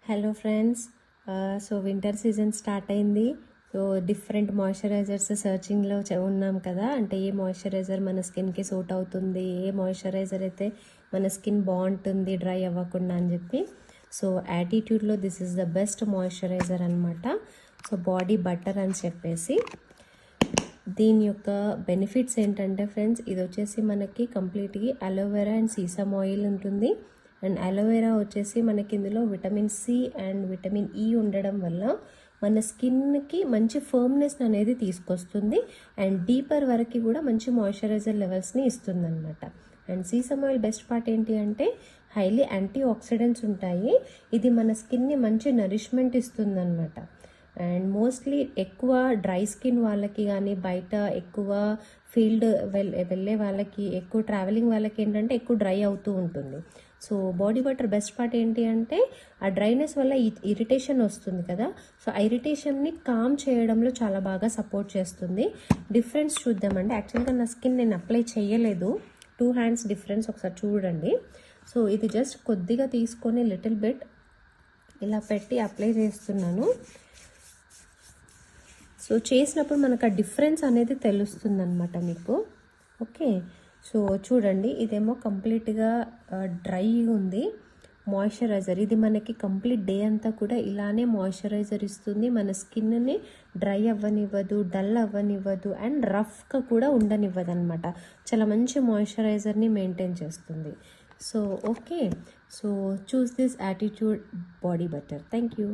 Hello friends, so winter season start అయింది. So different moisturisers సర్చింగ్లో ఉన్నాం కదా. అంటే ఏ మాయిశ్చరైజర్ మన స్కిన్కి సూట్ అవుతుంది, ఏ మాయిశ్చరైజర్ అయితే మన స్కిన్ బాగుంటుంది డ్రై అవ్వకుండా అని చెప్పి. సో యాటిట్యూడ్లో this is the best moisturiser అనమాట. సో బాడీ బటర్ అని చెప్పేసి దీని యొక్క బెనిఫిట్స్ ఏంటంటే ఫ్రెండ్స్, ఇది వచ్చేసి మనకి కంప్లీట్గా అలోవెరా అండ్ సీసమ్ ఆయిల్ ఉంటుంది. అండ్ అలోవెరా వచ్చేసి మనకి ఇందులో vitamin C and vitamin E ఉండడం వల్ల మన స్కిన్కి మంచి ఫర్మ్నెస్ అనేది తీసుకొస్తుంది అండ్ డీపర్ వరకు కూడా మంచి మాయిశ్చరైజర్ లెవెల్స్ని ఇస్తుంది అనమాట. And sesame oil best part ఏంటి అంటే హైలీ యాంటీ ఆక్సిడెంట్స్ ఉంటాయి. ఇది మన స్కిన్ని మంచి నరిష్మెంట్ ఇస్తుంది అనమాట. అండ్ మోస్ట్లీ ఎక్కువ డ్రై స్కిన్ వాళ్ళకి కానీ బయట ఎక్కువ ఫీల్డ్ వెళ్ళే వాళ్ళకి, ఎక్కువ ట్రావెలింగ్ వాళ్ళకి ఏంటంటే ఎక్కువ డ్రై అవుతూ ఉంటుంది. So body butter best part ఏంటి అంటే ఆ డ్రైనెస్ వల్ల ఇరిటేషన్ వస్తుంది కదా. సో ఆ ఇరిటేషన్ని కామ్ చేయడంలో చాలా బాగా సపోర్ట్ చేస్తుంది. డిఫరెన్స్ చూద్దామండి. యాక్చువల్గా నా స్కిన్ నేను అప్లై చేయలేదు, 2 హ్యాండ్స్ డిఫరెన్స్ ఒకసారి చూడండి. సో ఇది జస్ట్ కొద్దిగా తీసుకొని లిటిల్ బిట్ ఇలా పెట్టి అప్లై చేస్తున్నాను. సో చేసినప్పుడు మనకు ఆ డిఫరెన్స్ అనేది తెలుస్తుంది అనమాట మీకు. ఓకే, సో చూడండి, ఇదేమో కంప్లీట్గా డ్రై ఉంది మాయిశ్చరైజర్. ఇది మనకి కంప్లీట్ డే అంతా కూడా ఇలానే మాయిశ్చరైజర్ ఇస్తుంది. మన స్కిన్ని డ్రై అవ్వనివ్వదు, డల్ అవ్వనివ్వదు అండ్ రఫ్గా కూడా ఉండనివ్వదు అనమాట. చాలా మంచి మాయిశ్చరైజర్ని మెయింటైన్ చేస్తుంది. So okay, so choose this attitude body butter. Thank you.